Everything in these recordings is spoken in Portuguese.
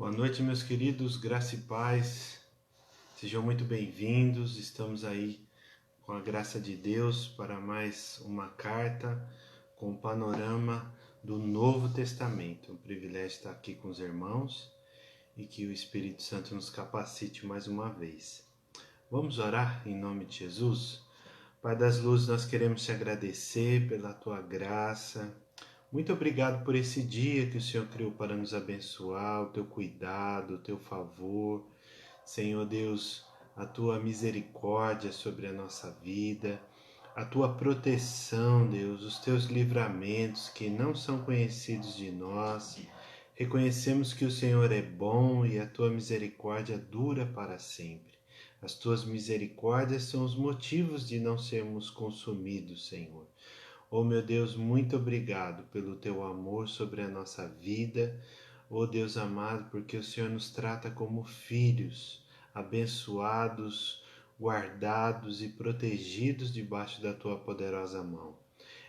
Boa noite, meus queridos, graça e paz, sejam muito bem-vindos. Estamos aí com a graça de Deus para mais uma carta com o panorama do Novo Testamento. É um privilégio estar aqui com os irmãos e que o Espírito Santo nos capacite mais uma vez. Vamos orar em nome de Jesus? Pai das luzes, nós queremos te agradecer pela tua graça. Muito obrigado por esse dia que o Senhor criou para nos abençoar, o teu cuidado, o teu favor. Senhor Deus, a tua misericórdia sobre a nossa vida, a tua proteção, Deus, os teus livramentos que não são conhecidos de nós. Reconhecemos que o Senhor é bom e a tua misericórdia dura para sempre. As tuas misericórdias são os motivos de não sermos consumidos, Senhor. Oh meu Deus, muito obrigado pelo teu amor sobre a nossa vida. Oh Deus amado, porque o Senhor nos trata como filhos, abençoados, guardados e protegidos debaixo da tua poderosa mão.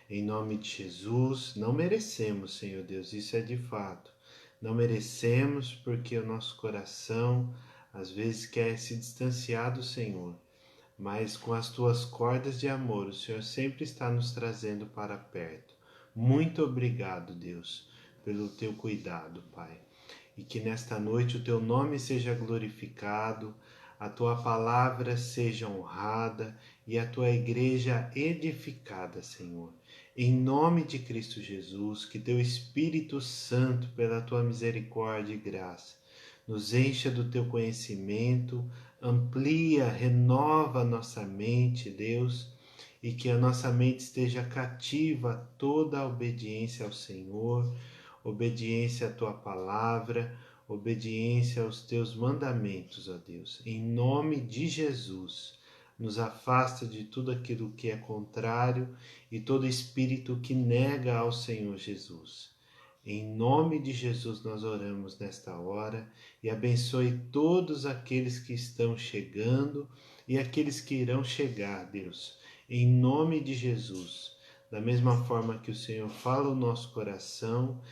Em nome de Jesus, não merecemos, Senhor Deus, isso é de fato. Não merecemos porque o nosso coração às vezes quer se distanciar do Senhor. Mas com as tuas cordas de amor, o Senhor sempre está nos trazendo para perto. Muito obrigado, Deus, pelo teu cuidado, Pai. E que nesta noite o teu nome seja glorificado, a tua palavra seja honrada e a tua igreja edificada, Senhor. Em nome de Cristo Jesus, que teu Espírito Santo, pela tua misericórdia e graça, nos encha do teu conhecimento, amplia, renova a nossa mente, Deus, e que a nossa mente esteja cativa a toda a obediência ao Senhor, obediência à tua palavra, obediência aos teus mandamentos, ó Deus. Em nome de Jesus, nos afasta de tudo aquilo que é contrário e todo espírito que nega ao Senhor Jesus. Em nome de Jesus nós oramos nesta hora e abençoe todos aqueles que estão chegando e aqueles que irão chegar, Deus. Em nome de Jesus, da mesma forma que o Senhor fala o nosso coração,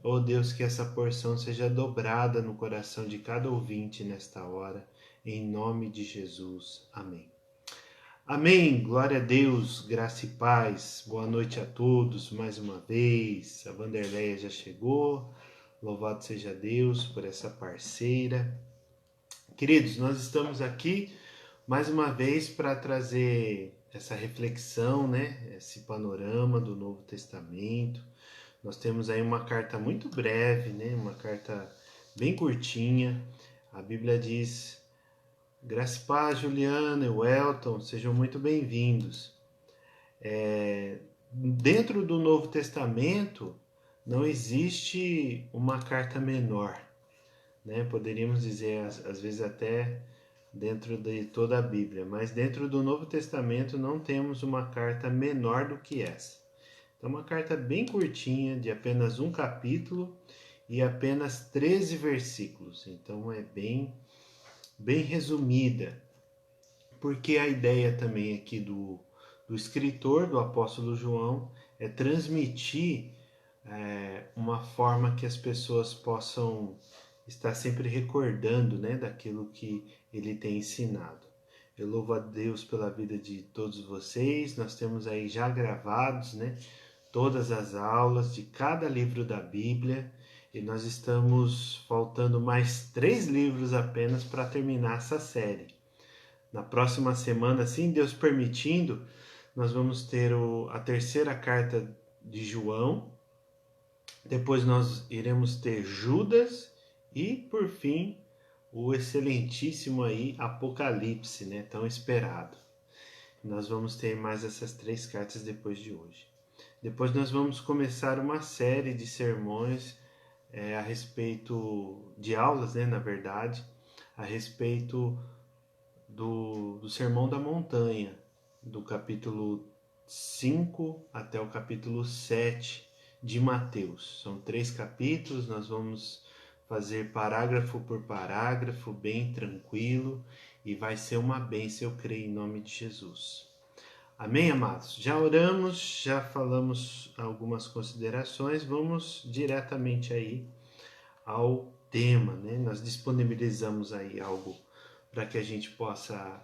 ó Deus, que essa porção seja dobrada no coração de cada ouvinte nesta hora, em nome de Jesus. Amém. Amém, glória a Deus, graça e paz, boa noite a todos mais uma vez. A Vanderleia já chegou, louvado seja Deus por essa parceira. Queridos, nós estamos aqui mais uma vez para trazer essa reflexão, né? Esse panorama do Novo Testamento. Nós temos aí uma carta muito breve, né? Uma carta bem curtinha. A Bíblia diz: graça e paz, Juliana e Welton, sejam muito bem-vindos. Dentro do Novo Testamento não existe uma carta menor, né? Poderíamos dizer, às vezes até dentro de toda a Bíblia, mas dentro do Novo Testamento não temos uma carta menor do que essa. Então, uma carta bem curtinha, de apenas um capítulo e apenas 13 versículos. Então, é bem resumida, porque a ideia também aqui do escritor, do apóstolo João, é transmitir uma forma que as pessoas possam estar sempre recordando, né, daquilo que ele tem ensinado. Eu louvo a Deus pela vida de todos vocês. Nós temos aí já gravados, né, todas as aulas de cada livro da Bíblia, e nós estamos faltando mais 3 livros apenas para terminar essa série. Na próxima semana, assim Deus permitindo, nós vamos ter a terceira carta de João, depois nós iremos ter Judas e, por fim, o excelentíssimo aí Apocalipse, né, tão esperado. Nós vamos ter mais essas 3 cartas depois de hoje. Depois nós vamos começar uma série de sermões a respeito de aulas, né, na verdade, a respeito do Sermão da Montanha, do capítulo 5 até o capítulo 7 de Mateus. São 3 capítulos, nós vamos fazer parágrafo por parágrafo, bem tranquilo, e vai ser uma bênção, eu creio, em nome de Jesus. Amém, amados? Já oramos, já falamos algumas considerações, vamos diretamente aí ao tema, né? Nós disponibilizamos aí algo para que a gente possa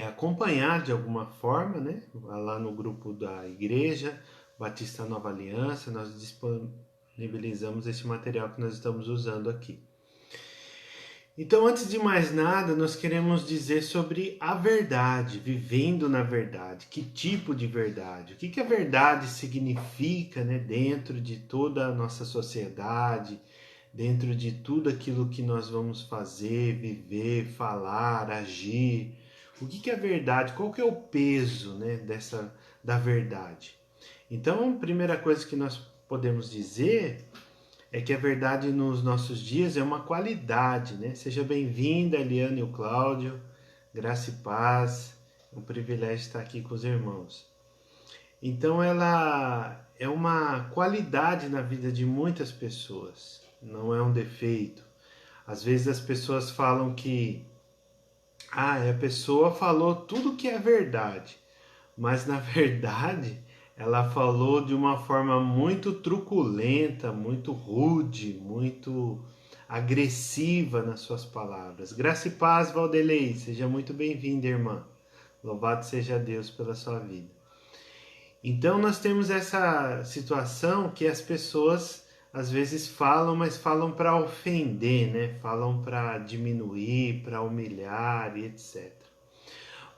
acompanhar de alguma forma, né? Lá no grupo da Igreja Batista Nova Aliança, nós disponibilizamos esse material que nós estamos usando aqui. Então, antes de mais nada, nós queremos dizer sobre a verdade, vivendo na verdade. Que tipo de verdade? O que a verdade significa, né, dentro de toda a nossa sociedade, dentro de tudo aquilo que nós vamos fazer, viver, falar, agir. O que é a verdade? Qual que é o peso, né, da verdade? Então, a primeira coisa que nós podemos dizer é que a verdade nos nossos dias é uma qualidade, né? Seja bem-vinda, Eliane e o Cláudio, graça e paz, é um privilégio estar aqui com os irmãos. Então ela é uma qualidade na vida de muitas pessoas, não é um defeito. Às vezes as pessoas falam que a pessoa falou tudo que é verdade, mas na verdade ela falou de uma forma muito truculenta, muito rude, muito agressiva nas suas palavras. Graça e paz, Valdelei, seja muito bem-vinda, irmã. Louvado seja Deus pela sua vida. Então nós temos essa situação que as pessoas às vezes falam, mas falam para ofender, né? Falam para diminuir, para humilhar e etc.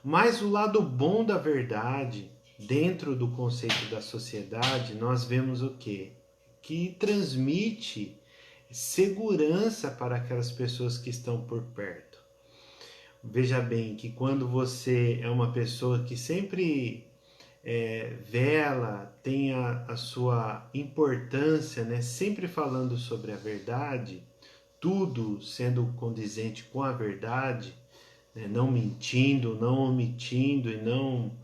Mas o lado bom da verdade, dentro do conceito da sociedade, nós vemos o quê? Que transmite segurança para aquelas pessoas que estão por perto. Veja bem que quando você é uma pessoa que sempre vela, tem a sua importância, né? Sempre falando sobre a verdade, tudo sendo condizente com a verdade, né? Não mentindo, não omitindo e não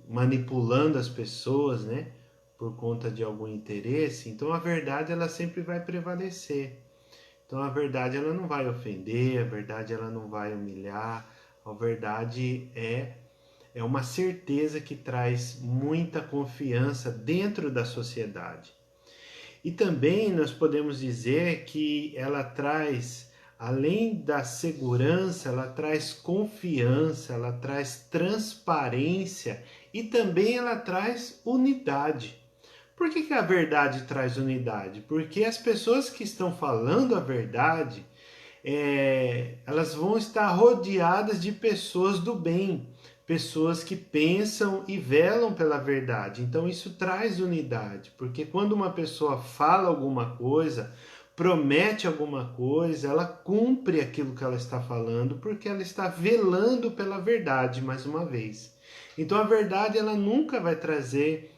manipulando as pessoas, né? Por conta de algum interesse. Então a verdade ela sempre vai prevalecer. Então a verdade ela não vai ofender, a verdade ela não vai humilhar, a verdade é uma certeza que traz muita confiança dentro da sociedade. E também nós podemos dizer que ela traz, além da segurança, ela traz confiança, ela traz transparência e também ela traz unidade. Por que a verdade traz unidade? Porque as pessoas que estão falando a verdade, elas vão estar rodeadas de pessoas do bem, pessoas que pensam e velam pela verdade. Então isso traz unidade, porque quando uma pessoa fala alguma coisa, promete alguma coisa, ela cumpre aquilo que ela está falando, porque ela está velando pela verdade, mais uma vez. Então a verdade ela nunca vai trazer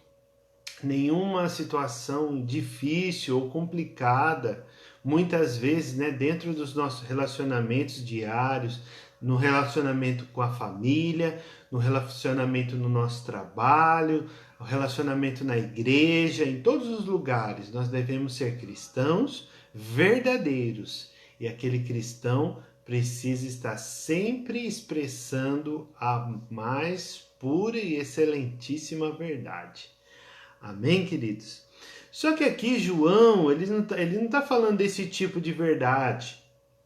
nenhuma situação difícil ou complicada, muitas vezes, né, dentro dos nossos relacionamentos diários, no relacionamento com a família, no relacionamento no nosso trabalho, no relacionamento na igreja, em todos os lugares. Nós devemos ser cristãos verdadeiros. E aquele cristão precisa estar sempre expressando a mais pura e excelentíssima verdade. Amém, queridos? Só que aqui João, ele não tá falando desse tipo de verdade.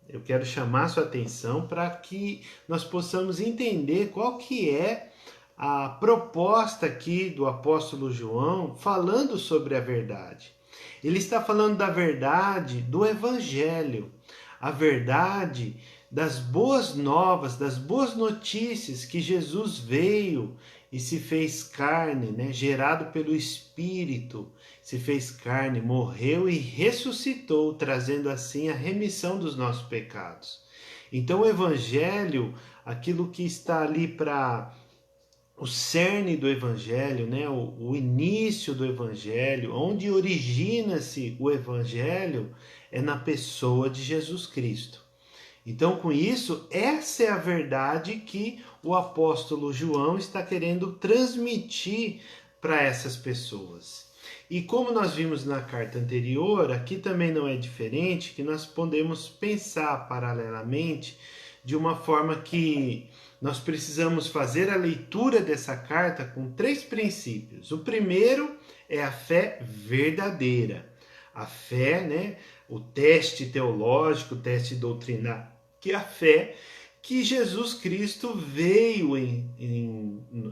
Eu quero chamar sua atenção para que nós possamos entender qual que é a proposta aqui do apóstolo João falando sobre a verdade. Ele está falando da verdade do evangelho, a verdade das boas novas, das boas notícias que Jesus veio e se fez carne, né? Gerado pelo Espírito, se fez carne, morreu e ressuscitou, trazendo assim a remissão dos nossos pecados. Então o Evangelho, aquilo que está ali para o cerne do Evangelho, né? o início do Evangelho, onde origina-se o Evangelho, é na pessoa de Jesus Cristo. Então, com isso, essa é a verdade que o apóstolo João está querendo transmitir para essas pessoas. E como nós vimos na carta anterior, aqui também não é diferente, que nós podemos pensar paralelamente de uma forma que nós precisamos fazer a leitura dessa carta com 3 princípios. O primeiro é a fé verdadeira. a fé, né? O teste teológico, o teste doutrinário, que é a fé, que Jesus Cristo veio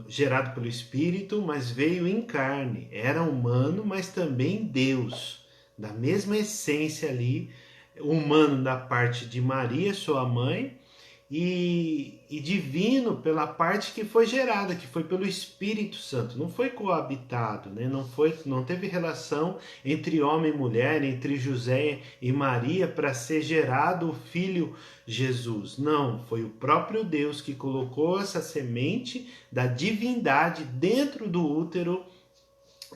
gerado pelo Espírito, mas veio em carne. Era humano, mas também Deus, da mesma essência ali, humano da parte de Maria, sua mãe, e divino pela parte que foi gerada, que foi pelo Espírito Santo. Não foi coabitado, né? Não teve relação entre homem e mulher, entre José e Maria para ser gerado o filho Jesus. Não, foi o próprio Deus que colocou essa semente da divindade dentro do útero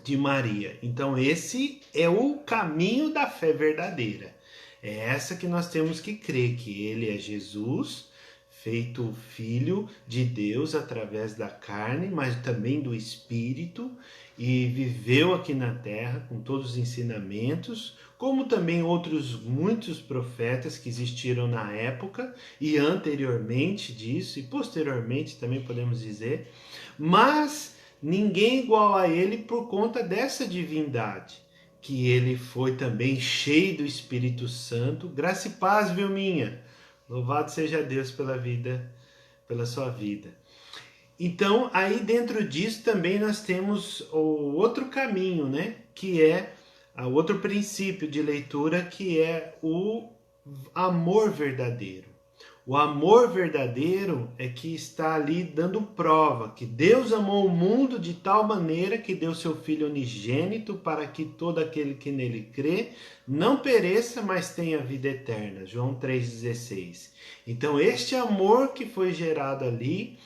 de Maria. Então esse é o caminho da fé verdadeira. É essa que nós temos que crer, que ele é Jesus, feito filho de Deus através da carne, mas também do Espírito, e viveu aqui na terra com todos os ensinamentos, como também outros muitos profetas que existiram na época e anteriormente disso, e posteriormente também podemos dizer, mas ninguém igual a ele por conta dessa divindade, que ele foi também cheio do Espírito Santo. Graça e paz, Vilminha. Louvado seja Deus pela vida, pela sua vida. Então, aí dentro disso também nós temos o outro caminho, né? Que é o outro princípio de leitura, que é o amor verdadeiro. O amor verdadeiro é que está ali dando prova que Deus amou o mundo de tal maneira que deu seu Filho unigênito para que todo aquele que nele crê não pereça, mas tenha vida eterna. João 3,16. Então este amor que foi gerado ali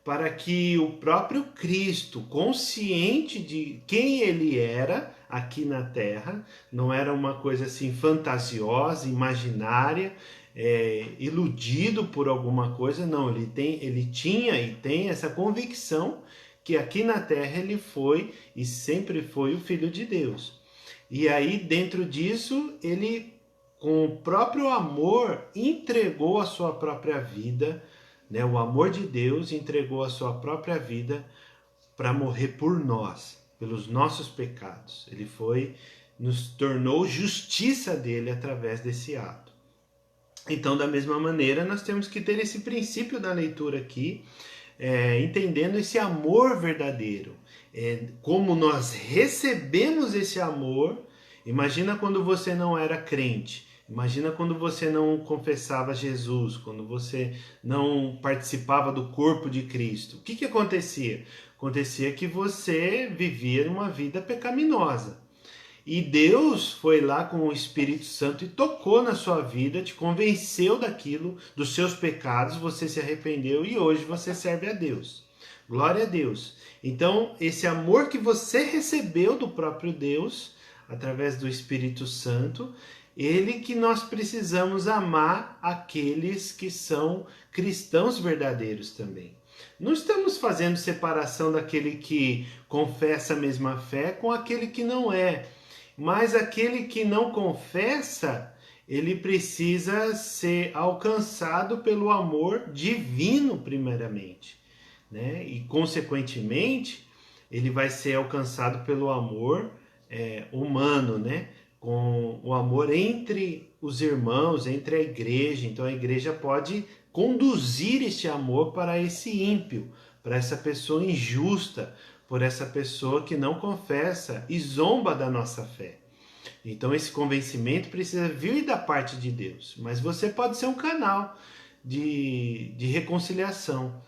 para que o próprio Cristo, consciente de quem ele era aqui na Terra, não era uma coisa assim fantasiosa, imaginária, iludido por alguma coisa, não, ele tinha e tem essa convicção que aqui na Terra ele foi e sempre foi o Filho de Deus. E aí dentro disso ele, com o próprio amor, entregou a sua própria vida, né? O amor de Deus entregou a sua própria vida para morrer por nós, pelos nossos pecados. Ele nos tornou justiça dele através desse ato. Então, da mesma maneira, nós temos que ter esse princípio da leitura aqui, entendendo esse amor verdadeiro. Como nós recebemos esse amor. Imagina quando você não era crente. Imagina quando você não confessava Jesus, quando você não participava do corpo de Cristo. O que acontecia? Acontecia que você vivia uma vida pecaminosa. E Deus foi lá com o Espírito Santo e tocou na sua vida, te convenceu daquilo, dos seus pecados, você se arrependeu e hoje você serve a Deus. Glória a Deus. Então, esse amor que você recebeu do próprio Deus, através do Espírito Santo, ele que nós precisamos amar aqueles que são cristãos verdadeiros também. Não estamos fazendo separação daquele que confessa a mesma fé com aquele que não é. Mas aquele que não confessa, ele precisa ser alcançado pelo amor divino primeiramente, né? E consequentemente, ele vai ser alcançado pelo amor humano, né? Com o amor entre os irmãos, entre a igreja. Então a igreja pode conduzir este amor para esse ímpio, para essa pessoa injusta, por essa pessoa que não confessa e zomba da nossa fé. Então esse convencimento precisa vir da parte de Deus, mas você pode ser um canal de reconciliação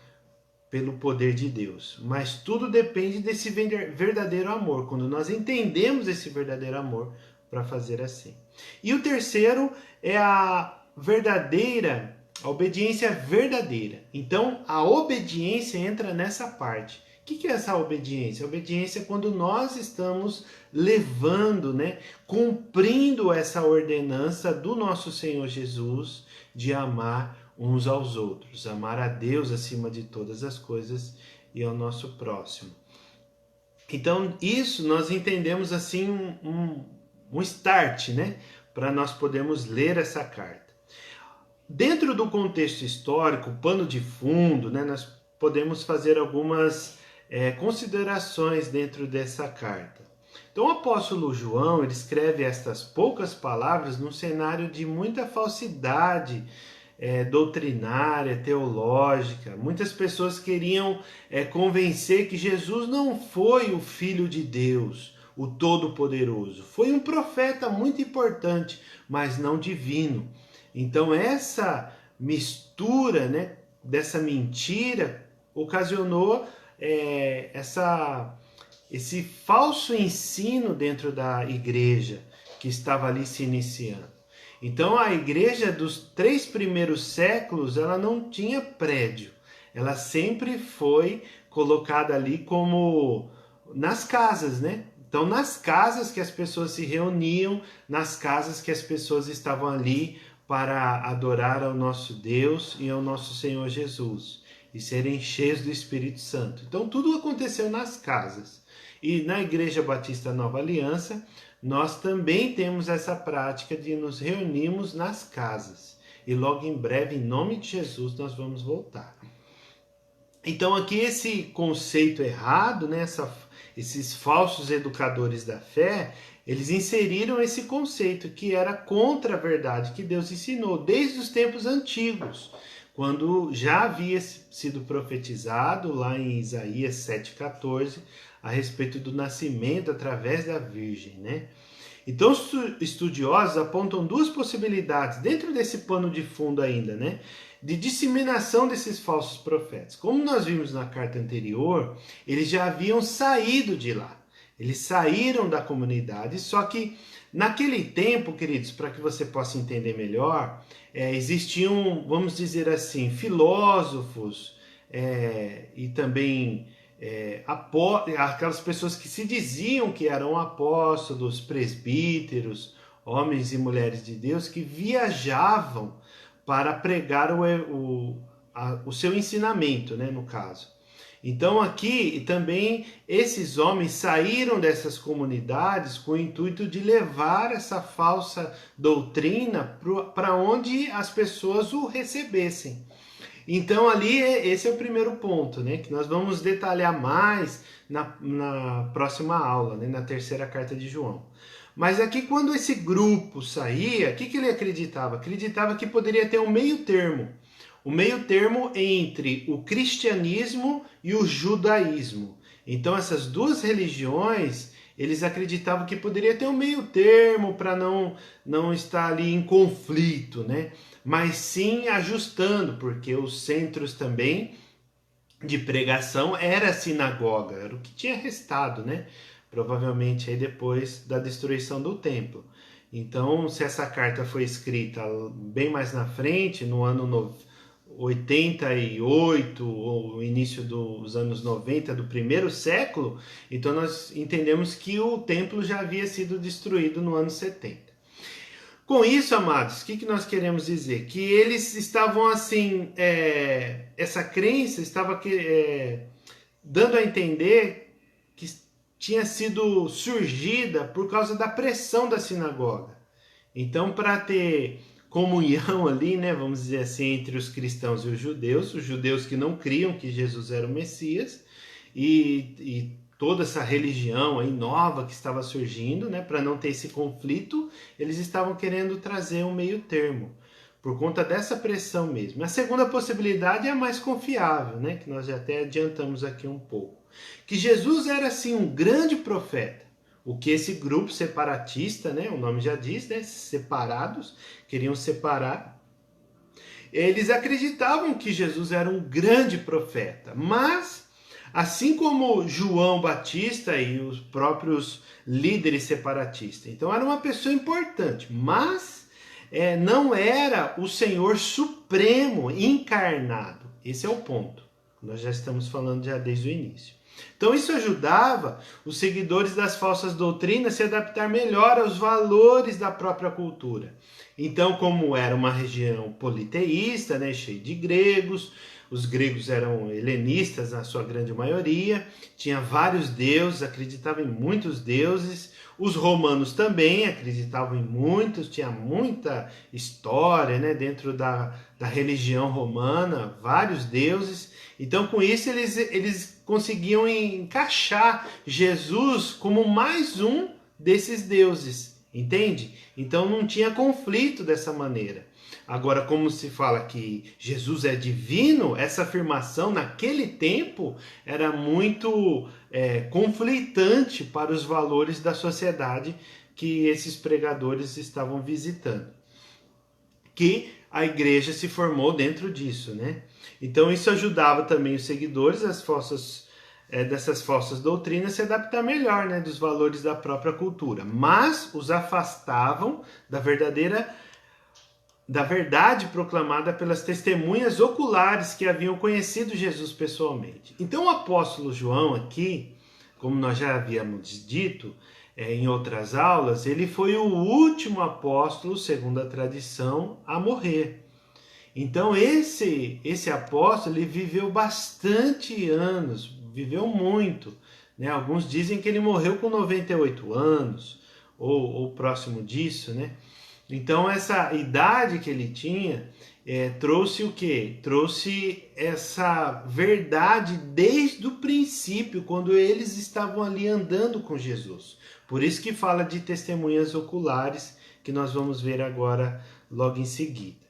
pelo poder de Deus. Mas tudo depende desse verdadeiro amor, quando nós entendemos esse verdadeiro amor para fazer assim. E o terceiro é a obediência verdadeira. Então a obediência entra nessa parte. O que é essa obediência? A obediência é quando nós estamos levando, né, cumprindo essa ordenança do nosso Senhor Jesus de amar uns aos outros, amar a Deus acima de todas as coisas e ao nosso próximo. Então, isso nós entendemos assim um start, né, para nós podermos ler essa carta. Dentro do contexto histórico, pano de fundo, né, nós podemos fazer algumas considerações dentro dessa carta. Então o apóstolo João, ele escreve estas poucas palavras num cenário de muita falsidade doutrinária, teológica. Muitas pessoas queriam convencer que Jesus não foi o Filho de Deus, o Todo-Poderoso. Foi um profeta muito importante, mas não divino. Então essa mistura, né, dessa mentira ocasionou esse falso ensino dentro da igreja que estava ali se iniciando. Então a igreja dos 3 primeiros séculos, ela não tinha prédio. Ela sempre foi colocada ali como nas casas, né? Então nas casas que as pessoas se reuniam, nas casas que as pessoas estavam ali para adorar ao nosso Deus e ao nosso Senhor Jesus e serem cheios do Espírito Santo. Então tudo aconteceu nas casas. E na Igreja Batista Nova Aliança, nós também temos essa prática de nos reunirmos nas casas. E logo em breve, em nome de Jesus, nós vamos voltar. Então aqui esse conceito errado, né, esses falsos educadores da fé, eles inseriram esse conceito que era contra a verdade que Deus ensinou desde os tempos antigos, quando já havia sido profetizado lá em Isaías 7,14, a respeito do nascimento através da Virgem, né? Então os estudiosos apontam 2 possibilidades dentro desse pano de fundo ainda, né, de disseminação desses falsos profetas. Como nós vimos na carta anterior, eles já haviam saído de lá. Eles saíram da comunidade, só que naquele tempo, queridos, para que você possa entender melhor, existiam, vamos dizer assim, filósofos e também aquelas pessoas que se diziam que eram apóstolos, presbíteros, homens e mulheres de Deus, que viajavam para pregar o seu ensinamento, né, no caso. Então aqui também esses homens saíram dessas comunidades com o intuito de levar essa falsa doutrina para onde as pessoas o recebessem. Então ali esse é o primeiro ponto, né, que nós vamos detalhar mais na próxima aula, né, na 3ª carta de João. Mas aqui quando esse grupo saía, o que ele acreditava? Acreditava que poderia ter um meio termo. O meio termo entre o cristianismo e o judaísmo. Então essas 2 religiões, eles acreditavam que poderia ter um meio termo para não estar ali em conflito, né? Mas sim ajustando, porque os centros também de pregação era a sinagoga, era o que tinha restado, né? Provavelmente aí depois da destruição do templo. Então, se essa carta foi escrita bem mais na frente, no ano 88 ou início dos anos 90 do 1º século, então nós entendemos que o templo já havia sido destruído no ano 70. Com isso, amados, o que nós queremos dizer? Que eles estavam assim, essa crença estava dando a entender que tinha sido surgida por causa da pressão da sinagoga. Então, para ter comunhão ali, né, vamos dizer assim, entre os cristãos e os judeus que não criam que Jesus era o Messias, e toda essa religião aí nova que estava surgindo, né, para não ter esse conflito, eles estavam querendo trazer um meio termo, por conta dessa pressão mesmo. A segunda possibilidade é a mais confiável, né, que nós já até adiantamos aqui um pouco, que Jesus era assim um grande profeta. O que esse grupo separatista, né, o nome já diz, né, separados, queriam separar. Eles acreditavam que Jesus era um grande profeta, mas assim como João Batista e os próprios líderes separatistas. Então era uma pessoa importante, mas não era o Senhor Supremo encarnado. Esse é o ponto. Nós já estamos falando já desde o início. Então isso ajudava os seguidores das falsas doutrinas a se adaptar melhor aos valores da própria cultura. Então, como era uma região politeísta, né, cheia de gregos, Os gregos eram helenistas na sua grande maioria, tinha vários deuses, acreditavam em muitos deuses. Os romanos também acreditavam em muitos, tinha muita história, né, dentro da religião romana, vários deuses. Então, com isso, eles conseguiam encaixar Jesus como mais um desses deuses, entende? Então, não tinha conflito dessa maneira. Agora, como se fala que Jesus é divino, essa afirmação naquele tempo era muito conflitante para os valores da sociedade que esses pregadores estavam visitando. Que a igreja se formou dentro disso, né? Então isso ajudava também os seguidores dessas falsas doutrinas a se adaptar melhor, né, dos valores da própria cultura, mas os afastavam da verdade proclamada pelas testemunhas oculares que haviam conhecido Jesus pessoalmente. Então o apóstolo João aqui, como nós já havíamos dito em outras aulas, ele foi o último apóstolo, segundo a tradição, a morrer. Então esse apóstolo ele viveu bastante anos, viveu muito, né? Alguns dizem que ele morreu com 98 anos, ou próximo disso, né? Então essa idade que ele tinha trouxe o quê? Trouxe essa verdade desde o princípio, quando eles estavam ali andando com Jesus. Por isso que fala de testemunhas oculares, que nós vamos ver agora logo em seguida.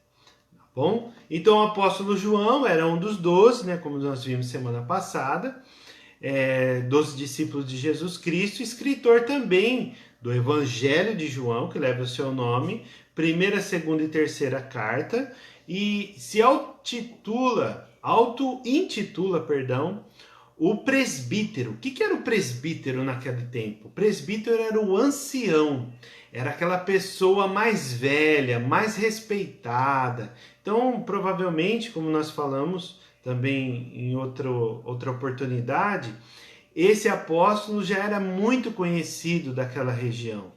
Tá bom? Então o apóstolo João era um dos 12, né, como nós vimos semana passada, 12 discípulos de Jesus Cristo, escritor também do Evangelho de João, que leva o seu nome, primeira, segunda e terceira carta, e se auto-intitula, o presbítero. O que era o presbítero naquele tempo? O presbítero era o ancião, era aquela pessoa mais velha, mais respeitada. Então, provavelmente, como nós falamos também em outra oportunidade, esse apóstolo já era muito conhecido daquela região.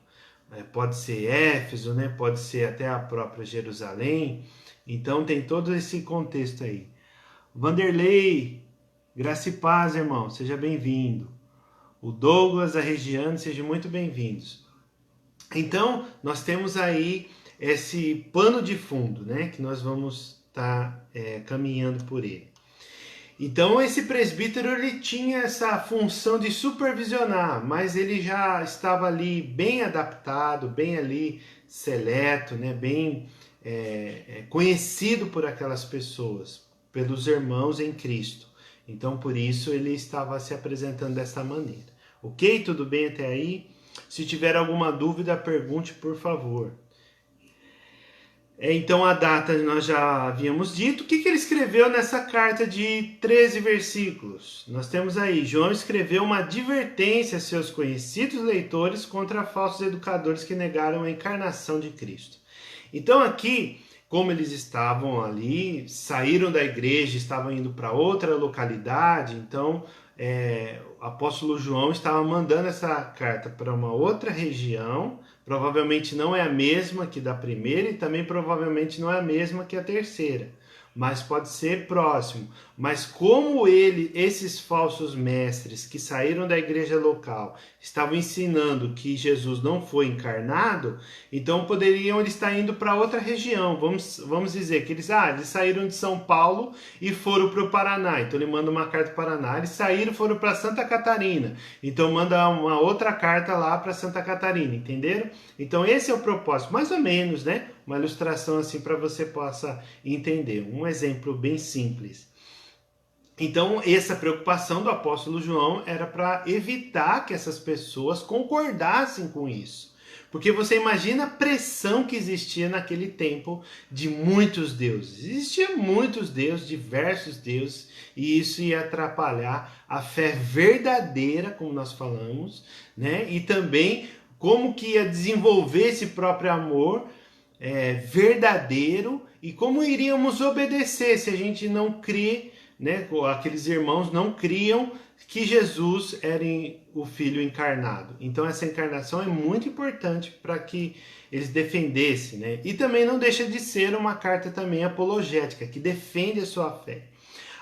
Pode ser Éfeso, né? Pode ser até a própria Jerusalém. Então tem todo esse contexto aí. Vanderlei, graça e paz, irmão, seja bem-vindo. O Douglas, a Regiane, sejam muito bem-vindos. Então, nós temos aí esse pano de fundo, né? Que nós vamos estar caminhando por ele. Então esse presbítero ele tinha essa função de supervisionar, mas ele já estava ali bem adaptado, bem ali seleto, né? Bem conhecido por aquelas pessoas, pelos irmãos em Cristo. Então por isso ele estava se apresentando dessa maneira. Ok? Tudo bem até aí? Se tiver alguma dúvida, pergunte por favor. Então a data nós já havíamos dito. O que ele escreveu nessa carta de 13 versículos? Nós temos aí, João escreveu uma advertência a seus conhecidos leitores contra falsos educadores que negaram a encarnação de Cristo. Então aqui, como eles estavam ali, saíram da igreja, estavam indo para outra localidade, então o apóstolo João estava mandando essa carta para uma outra região. Provavelmente não é a mesma que da primeira e também provavelmente não é a mesma que a terceira, mas pode ser próximo. Mas como esses falsos mestres que saíram da igreja local estavam ensinando que Jesus não foi encarnado, então poderiam eles estar indo para outra região. Vamos dizer que eles saíram de São Paulo e foram para o Paraná. Então ele manda uma carta para o Paraná. Eles saíram e foram para Santa Catarina. Então manda uma outra carta lá para Santa Catarina, entenderam? Então esse é o propósito, mais ou menos, né? Uma ilustração assim para você possa entender. Um exemplo bem simples. Então, essa preocupação do apóstolo João era para evitar que essas pessoas concordassem com isso. Porque você imagina a pressão que existia naquele tempo de muitos deuses. Existiam muitos deuses, diversos deuses, e isso ia atrapalhar a fé verdadeira, como nós falamos, né? E também como que ia desenvolver esse próprio amor verdadeiro e como iríamos obedecer se a gente não crê, né? Aqueles irmãos não criam que Jesus era o Filho encarnado. Então essa encarnação é muito importante para que eles defendessem, né? E também não deixa de ser uma carta também apologética, que defende a sua fé.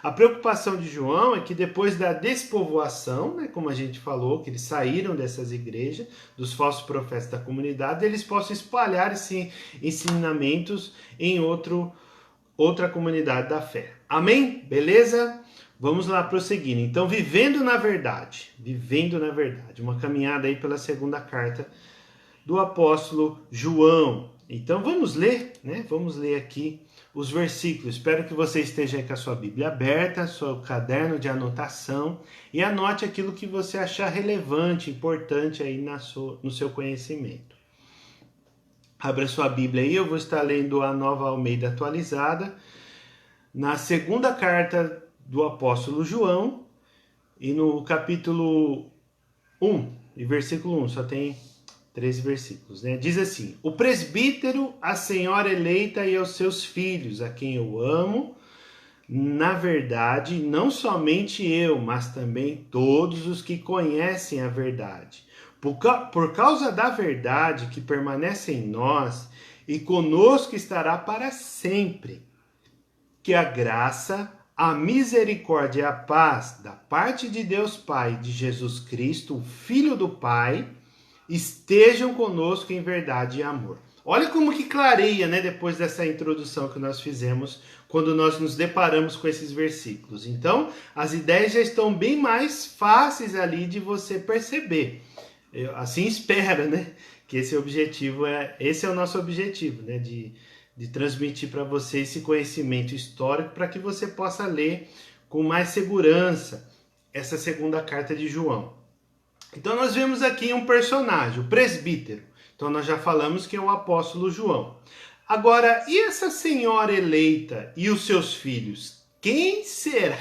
A preocupação de João é que depois da despovoação, né, como a gente falou, que eles saíram dessas igrejas, dos falsos profetas da comunidade, eles possam espalhar esses ensinamentos em outra comunidade da fé. Amém? Beleza? Vamos lá prosseguindo. Então, vivendo na verdade, uma caminhada aí pela segunda carta do apóstolo João. Então, vamos ler, né? Vamos ler aqui os versículos. Espero que você esteja aí com a sua Bíblia aberta, seu caderno de anotação, e anote aquilo que você achar relevante, importante aí no seu conhecimento. Abra sua Bíblia aí, eu vou estar lendo a Nova Almeida atualizada, na segunda carta do apóstolo João, e no capítulo 1, e versículo 1, só tem 13 versículos, né? Diz assim: o presbítero, a senhora eleita e aos seus filhos, a quem eu amo, na verdade, não somente eu, mas também todos os que conhecem a verdade. Por causa da verdade que permanece em nós e conosco estará para sempre. Que a graça, a misericórdia e a paz da parte de Deus Pai e de Jesus Cristo, o Filho do Pai, estejam conosco em verdade e amor. Olha como que clareia, né, depois dessa introdução que nós fizemos, quando nós nos deparamos com esses versículos. Então, as ideias já estão bem mais fáceis ali de você perceber. Eu, assim espero, né, que esse é o nosso objetivo, né, de transmitir para você esse conhecimento histórico para que você possa ler com mais segurança essa segunda carta de João. Então nós vemos aqui um personagem, o presbítero. Então nós já falamos que é o apóstolo João. Agora, e essa senhora eleita e os seus filhos? Quem será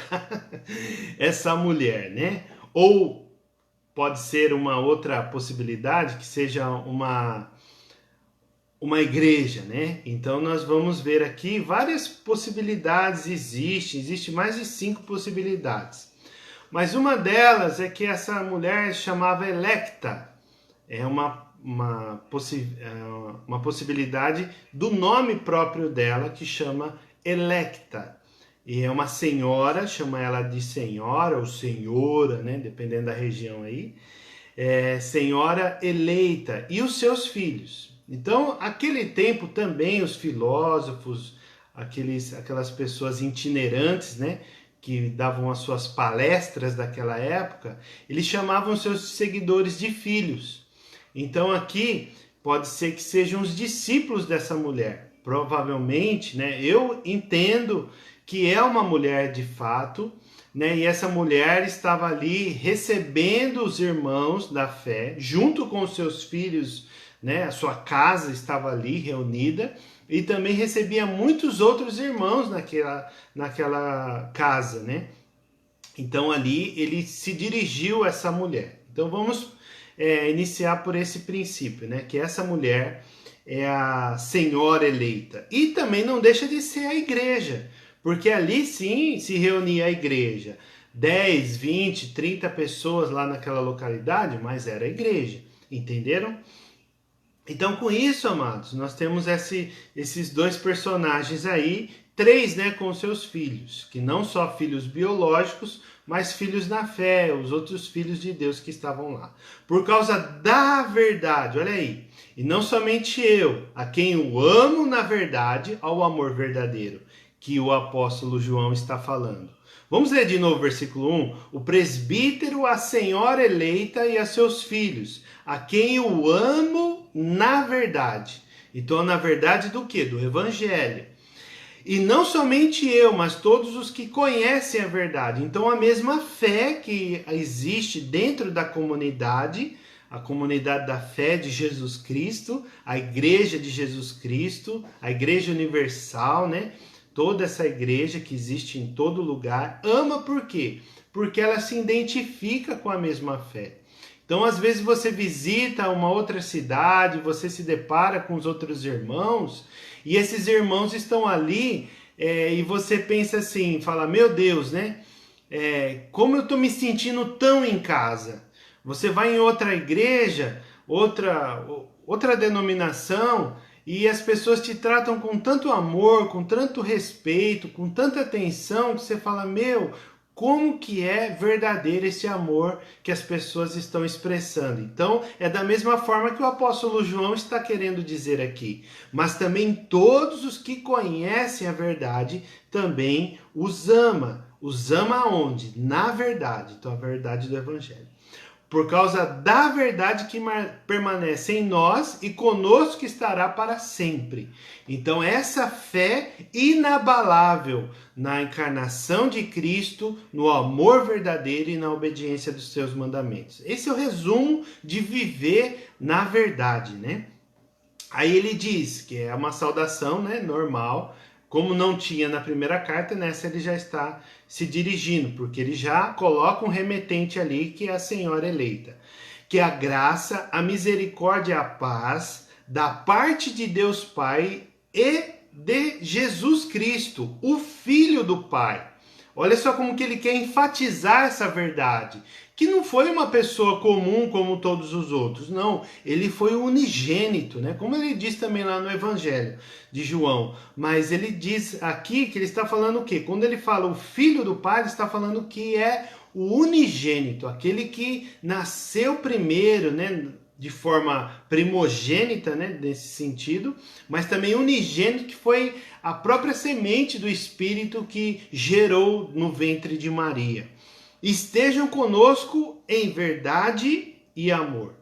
essa mulher, né? Ou pode ser uma outra possibilidade, que seja uma igreja, né? Então nós vamos ver aqui várias possibilidades existe mais de 5 possibilidades. Mas uma delas é que essa mulher chamava Electa. É uma possibilidade do nome próprio dela, que chama Electa. E é uma senhora, chama ela de senhora ou senhora, né? Dependendo da região aí. Senhora eleita. E os seus filhos. Então, naquele tempo também os filósofos, aquelas pessoas itinerantes, né, que davam as suas palestras daquela época, eles chamavam seus seguidores de filhos. Então aqui pode ser que sejam os discípulos dessa mulher. Provavelmente, né, eu entendo que é uma mulher de fato, né, e essa mulher estava ali recebendo os irmãos da fé, junto com os seus filhos, né, a sua casa estava ali reunida, e também recebia muitos outros irmãos naquela casa, né? Então ali ele se dirigiu a essa mulher. Então vamos iniciar por esse princípio, né? Que essa mulher é a senhora eleita. E também não deixa de ser a igreja, porque ali sim se reunia a igreja. 10, 20, 30 pessoas lá naquela localidade, mas era a igreja. Entenderam? Então, com isso, amados, nós temos esses dois personagens aí, 3, né, com seus filhos, que não só filhos biológicos, mas filhos na fé, os outros filhos de Deus que estavam lá. Por causa da verdade, olha aí, e não somente eu, a quem eu amo na verdade, ao amor verdadeiro, que o apóstolo João está falando. Vamos ler de novo o versículo 1. O presbítero, a senhora eleita e a seus filhos, a quem eu amo na verdade. Então, na verdade do quê? Do evangelho. E não somente eu, mas todos os que conhecem a verdade. Então, a mesma fé que existe dentro da comunidade, a comunidade da fé de Jesus Cristo, a igreja de Jesus Cristo, a igreja universal, né? Toda essa igreja que existe em todo lugar, ama por quê? Porque ela se identifica com a mesma fé. Então, às vezes você visita uma outra cidade, você se depara com os outros irmãos, e esses irmãos estão ali, e você pensa assim, fala, meu Deus, né? Como eu estou me sentindo tão em casa. Você vai em outra igreja, outra denominação, e as pessoas te tratam com tanto amor, com tanto respeito, com tanta atenção, que você fala, meu, como que é verdadeiro esse amor que as pessoas estão expressando. Então, é da mesma forma que o apóstolo João está querendo dizer aqui. Mas também todos os que conhecem a verdade também os ama. Os ama aonde? Na verdade. Então, a verdade do evangelho. Por causa da verdade que permanece em nós e conosco estará para sempre. Então, essa fé inabalável na encarnação de Cristo, no amor verdadeiro e na obediência dos seus mandamentos. Esse é o resumo de viver na verdade, né? Aí ele diz que é uma saudação, né, normal, como não tinha na primeira carta, nessa ele já está se dirigindo, porque ele já coloca um remetente ali, que é a Senhora eleita. Que a graça, a misericórdia e a paz da parte de Deus Pai e de Jesus Cristo, o Filho do Pai. Olha só como que ele quer enfatizar essa verdade. Que não foi uma pessoa comum como todos os outros, não. Ele foi o unigênito, né? Como ele diz também lá no Evangelho de João. Mas ele diz aqui que ele está falando o quê? Quando ele fala o Filho do Pai, ele está falando que é o unigênito, aquele que nasceu primeiro, né? De forma primogênita, né, nesse sentido, mas também unigênito, que foi a própria semente do Espírito que gerou no ventre de Maria. Estejam conosco em verdade e amor.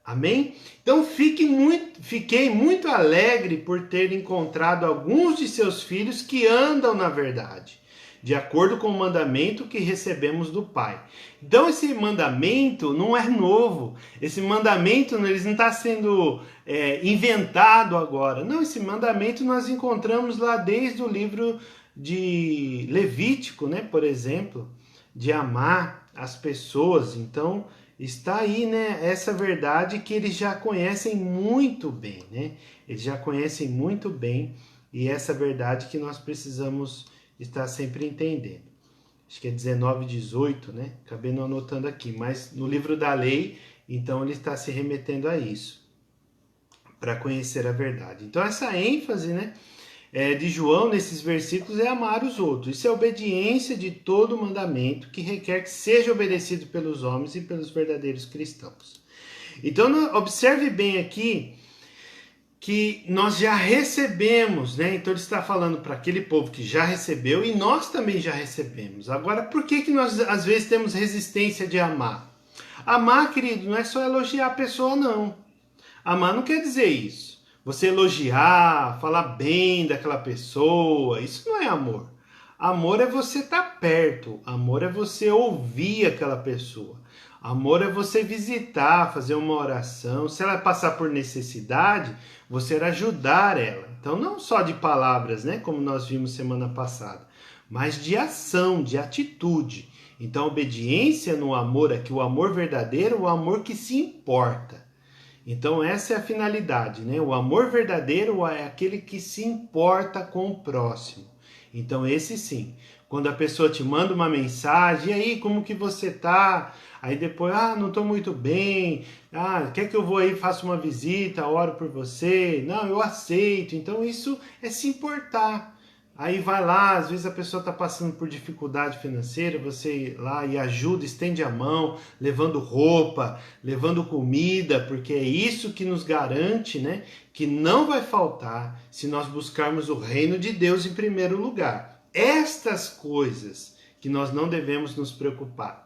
Amém? Então fiquei muito alegre por ter encontrado alguns de seus filhos que andam na verdade, de acordo com o mandamento que recebemos do Pai. Então esse mandamento não é novo, esse mandamento ele não está sendo inventado agora. Não, esse mandamento nós encontramos lá desde o livro de Levítico, né, por exemplo, de amar as pessoas. Então está aí, né, essa verdade que eles já conhecem muito bem, né? Eles já conhecem muito bem, e essa verdade que nós precisamos estar sempre entendendo. Acho que é 19, 18, né? Acabei não anotando aqui, mas no livro da lei, então ele está se remetendo a isso, para conhecer a verdade. Então essa ênfase, né, de João nesses versículos é amar os outros. Isso é obediência de todo mandamento que requer que seja obedecido pelos homens e pelos verdadeiros cristãos. Então observe bem aqui que nós já recebemos, né? Então ele está falando para aquele povo que já recebeu, e nós também já recebemos. Agora, por que nós às vezes temos resistência de amar? Amar, querido, não é só elogiar a pessoa, não. Amar não quer dizer isso. Você elogiar, falar bem daquela pessoa, isso não é amor. Amor é você estar perto, amor é você ouvir aquela pessoa. Amor é você visitar, fazer uma oração. Se ela passar por necessidade, você ajudar ela. Então, não só de palavras, né, como nós vimos semana passada, mas de ação, de atitude. Então, obediência no amor aqui, o amor verdadeiro, o amor que se importa. Então, essa é a finalidade, né? O amor verdadeiro é aquele que se importa com o próximo. Então, esse sim. Quando a pessoa te manda uma mensagem, e aí, como que você tá? Aí depois, não tô muito bem. Quer que eu vou aí, faça uma visita, oro por você? Não, eu aceito. Então, isso é se importar. Aí vai lá, às vezes a pessoa está passando por dificuldade financeira, você ir lá e ajuda, estende a mão, levando roupa, levando comida, porque é isso que nos garante, né, que não vai faltar se nós buscarmos o reino de Deus em primeiro lugar. Estas coisas que nós não devemos nos preocupar,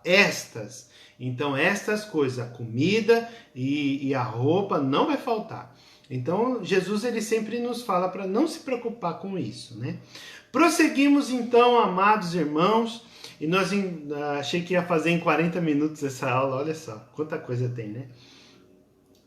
então estas coisas, a comida e a roupa não vai faltar. Então, Jesus ele sempre nos fala para não se preocupar com isso, né? Prosseguimos então, amados irmãos, e nós achei que ia fazer em 40 minutos essa aula, olha só, quanta coisa tem, né?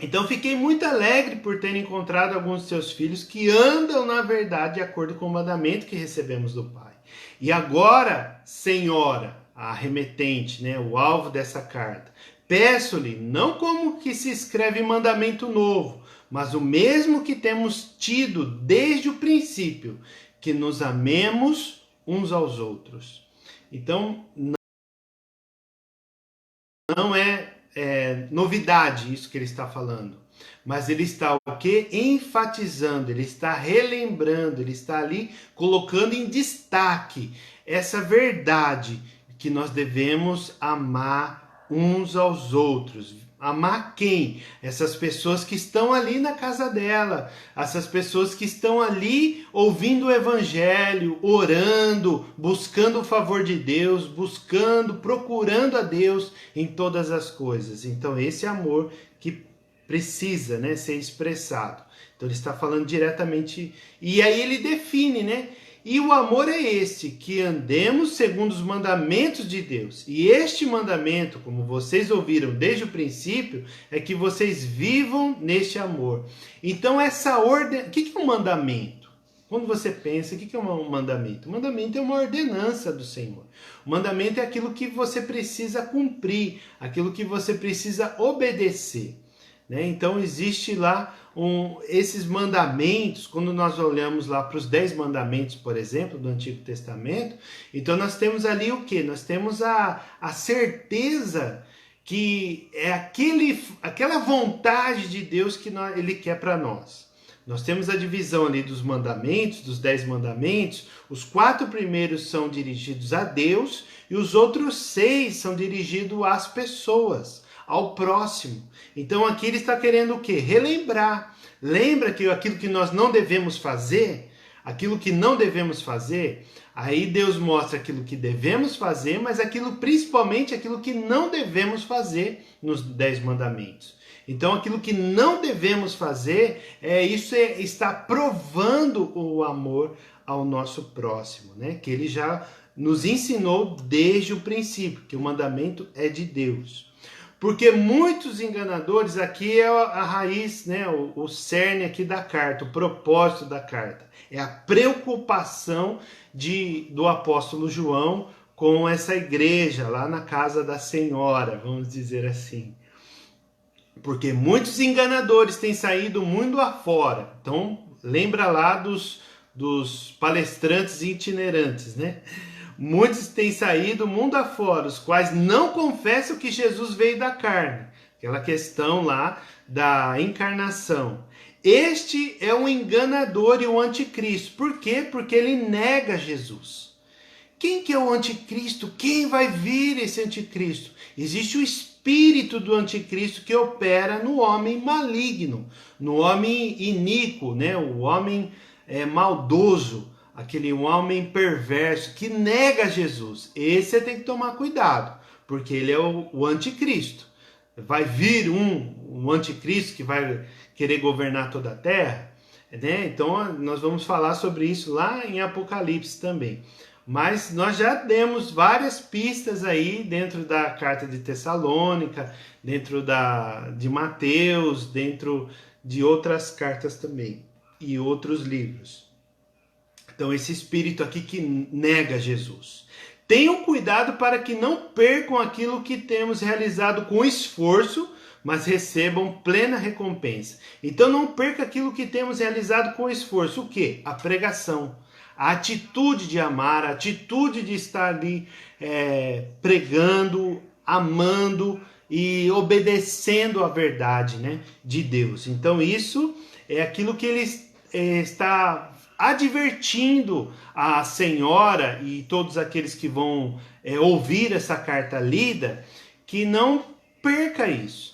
Então, fiquei muito alegre por ter encontrado alguns de seus filhos que andam na verdade de acordo com o mandamento que recebemos do Pai. E agora, Senhora, a remetente, né, o alvo dessa carta, peço-lhe, não como que se escreve mandamento novo, mas o mesmo que temos tido desde o princípio, que nos amemos uns aos outros. Então, não é novidade isso que ele está falando. Mas ele está o quê? Enfatizando, ele está relembrando, ele está ali colocando em destaque essa verdade que nós devemos amar uns aos outros. Amar quem? Essas pessoas que estão ali na casa dela, essas pessoas que estão ali ouvindo o evangelho, orando, buscando o favor de Deus, procurando a Deus em todas as coisas. Então esse amor que precisa, né, ser expressado. Então ele está falando diretamente, e aí ele define, né? E o amor é este, que andemos segundo os mandamentos de Deus. E este mandamento, como vocês ouviram desde o princípio, é que vocês vivam neste amor. Então essa ordem, o que é um mandamento? Quando você pensa, o que é um mandamento? O mandamento é uma ordenança do Senhor. O mandamento é aquilo que você precisa cumprir, aquilo que você precisa obedecer. Então existe lá esses mandamentos, quando nós olhamos lá para os 10 mandamentos, por exemplo, do Antigo Testamento, então nós temos ali o quê? Nós temos a certeza que é aquela vontade de Deus que Ele quer para nós. Nós temos a divisão ali dos mandamentos, dos 10 mandamentos, os 4 primeiros são dirigidos a Deus e os outros 6 são dirigidos às pessoas, ao próximo. Então aqui ele está querendo o quê? Relembrar. Lembra que aquilo que nós não devemos fazer, aí Deus mostra aquilo que devemos fazer, mas principalmente aquilo que não devemos fazer nos 10 mandamentos. Então aquilo que não devemos fazer, está provando o amor ao nosso próximo, né? Que ele já nos ensinou desde o princípio, que o mandamento é de Deus. Porque muitos enganadores, aqui é a raiz, né, o cerne aqui da carta, o propósito da carta. É a preocupação do apóstolo João com essa igreja lá na casa da Senhora, vamos dizer assim. Porque muitos enganadores têm saído mundo afora. Então, lembra lá dos palestrantes itinerantes, né? Muitos têm saído mundo afora, os quais não confessam que Jesus veio da carne. Aquela questão lá da encarnação. Este é o enganador e o anticristo. Por quê? Porque ele nega Jesus. Quem que é o anticristo? Quem vai vir esse anticristo? Existe o espírito do anticristo que opera no homem maligno, no homem iníquo, né? O homem maldoso, aquele homem perverso que nega Jesus. Esse você tem que tomar cuidado, porque ele é o anticristo. Vai vir um anticristo que vai querer governar toda a terra, né? Então nós vamos falar sobre isso lá em Apocalipse também. Mas nós já demos várias pistas aí dentro da carta de Tessalônica, dentro de Mateus, dentro de outras cartas também e outros livros. Então esse espírito aqui que nega Jesus. Tenham cuidado para que não percam aquilo que temos realizado com esforço, mas recebam plena recompensa. Então não perca aquilo que temos realizado com esforço. O quê? A pregação. A atitude de amar, a atitude de estar ali pregando, amando e obedecendo a verdade, né, de Deus. Então isso é aquilo que ele está advertindo a senhora e todos aqueles que vão ouvir essa carta lida, que não perca isso.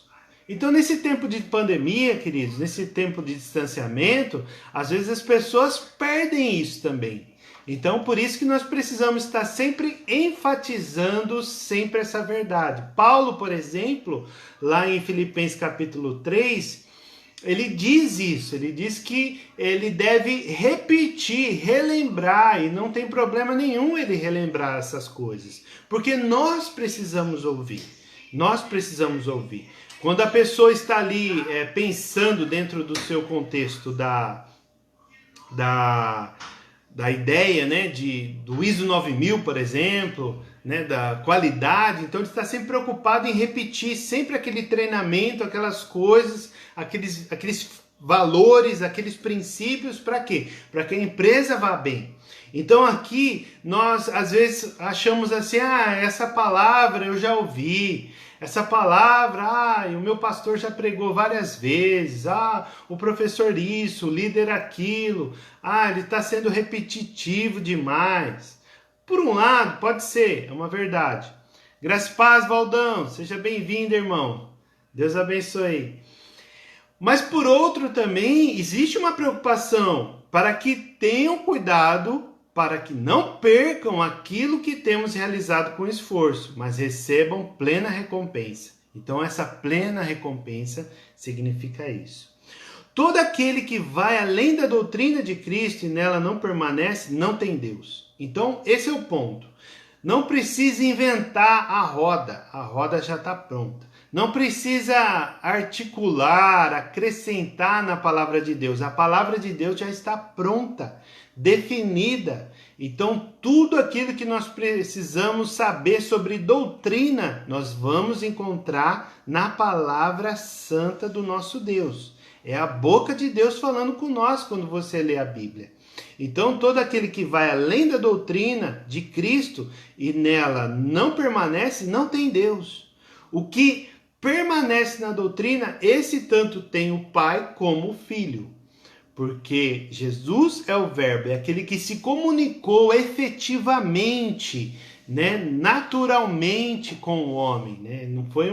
Então, nesse tempo de pandemia, queridos, nesse tempo de distanciamento, às vezes as pessoas perdem isso também. Então, por isso que nós precisamos estar sempre enfatizando sempre essa verdade. Paulo, por exemplo, lá em Filipenses capítulo 3, ele diz isso, ele diz que ele deve repetir, relembrar, e não tem problema nenhum ele relembrar essas coisas, porque nós precisamos ouvir. Quando a pessoa está ali pensando dentro do seu contexto da ideia, né, do ISO 9000, por exemplo, né, da qualidade, então ele está sempre preocupado em repetir sempre aquele treinamento, aquelas coisas, aqueles valores, aqueles princípios, para quê? Para que a empresa vá bem. Então aqui nós às vezes achamos assim, essa palavra eu já ouvi, essa palavra, o meu pastor já pregou várias vezes, o professor isso, o líder aquilo, ele está sendo repetitivo demais. Por um lado, pode ser, é uma verdade. Graça e paz, Valdão, seja bem-vindo, irmão. Deus abençoe. Mas por outro também, existe uma preocupação para que tenham cuidado, para que não percam aquilo que temos realizado com esforço, mas recebam plena recompensa. Então essa plena recompensa significa isso. Todo aquele que vai além da doutrina de Cristo e nela não permanece, não tem Deus. Então esse é o ponto. Não precisa inventar a roda já está pronta. Não precisa articular, acrescentar na palavra de Deus. A palavra de Deus já está pronta, definida. Então, tudo aquilo que nós precisamos saber sobre doutrina, nós vamos encontrar na palavra santa do nosso Deus. É a boca de Deus falando com nós quando você lê a Bíblia. Então, todo aquele que vai além da doutrina de Cristo e nela não permanece, não tem Deus. O que permanece na doutrina, esse tanto tem o Pai como o Filho. Porque Jesus é o Verbo, é aquele que se comunicou efetivamente, naturalmente com o homem. Não foi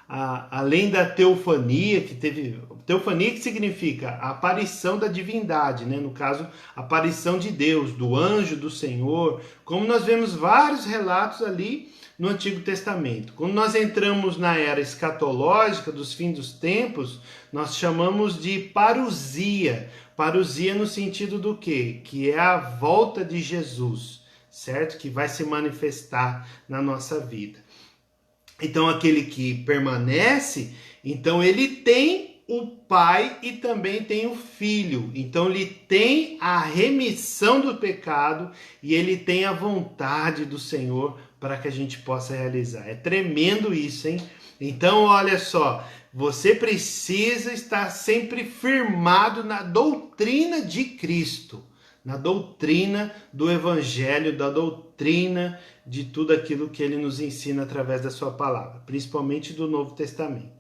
além da teofania, que teve... Teofania que significa a aparição da divindade, no caso, a aparição de Deus, do anjo do Senhor, como nós vemos vários relatos ali no Antigo Testamento. Quando nós entramos na era escatológica dos fins dos tempos, nós chamamos de parousia. Parousia no sentido do quê? Que é a volta de Jesus, certo? Que vai se manifestar na nossa vida. Então, aquele que permanece, então ele tem o Pai e também tem o Filho. Então ele tem a remissão do pecado e ele tem a vontade do Senhor para que a gente possa realizar. É tremendo isso, hein? Então olha só, você precisa estar sempre firmado na doutrina de Cristo, na doutrina do Evangelho, da doutrina de tudo aquilo que ele nos ensina através da sua palavra, principalmente do Novo Testamento.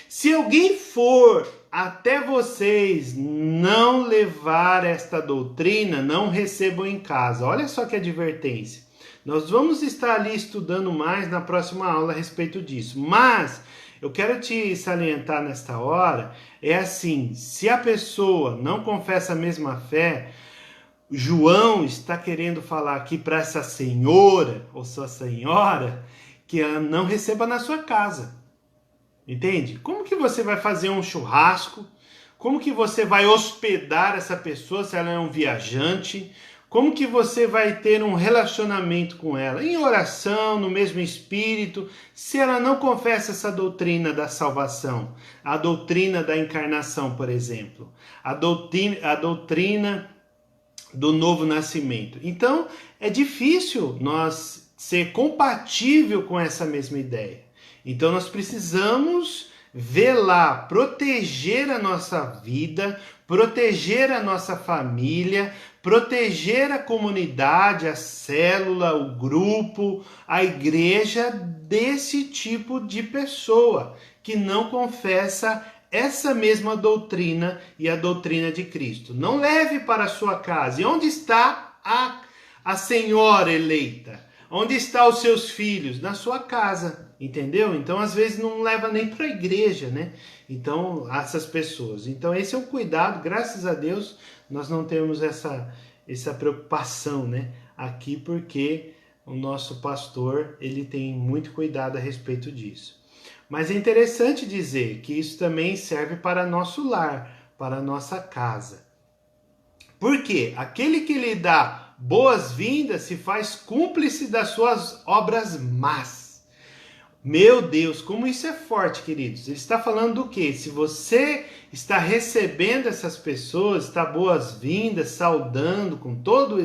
Se alguém for até vocês não levar esta doutrina, não recebam em casa. Olha só que advertência. Nós vamos estar ali estudando mais na próxima aula a respeito disso. Mas eu quero te salientar nesta hora, é assim, se a pessoa não confessa a mesma fé, João está querendo falar aqui para essa senhora ou sua senhora que ela não receba na sua casa. Entende? Como que você vai fazer um churrasco? Como que você vai hospedar essa pessoa se ela é um viajante? Como que você vai ter um relacionamento com ela? Em oração, no mesmo espírito, se ela não confessa essa doutrina da salvação, a doutrina da encarnação, por exemplo, a doutrina do novo nascimento. Então, é difícil nós ser compatível com essa mesma ideia. Então nós precisamos velar, proteger a nossa vida, proteger a nossa família, proteger a comunidade, a célula, o grupo, a igreja desse tipo de pessoa que não confessa essa mesma doutrina e a doutrina de Cristo. Não leve para a sua casa. E onde está a senhora eleita? Onde estão os seus filhos? Na sua casa. Entendeu? Então, às vezes, não leva nem para a igreja, Então, essas pessoas. Então, esse é o cuidado. Graças a Deus, nós não temos essa preocupação, Aqui, porque o nosso pastor, ele tem muito cuidado a respeito disso. Mas é interessante dizer que isso também serve para nosso lar, para a nossa casa. Por quê? Aquele que lhe dá boas-vindas se faz cúmplice das suas obras más. Meu Deus, como isso é forte, queridos. Ele está falando do quê? Se você está recebendo essas pessoas, está boas-vindas, saudando com todo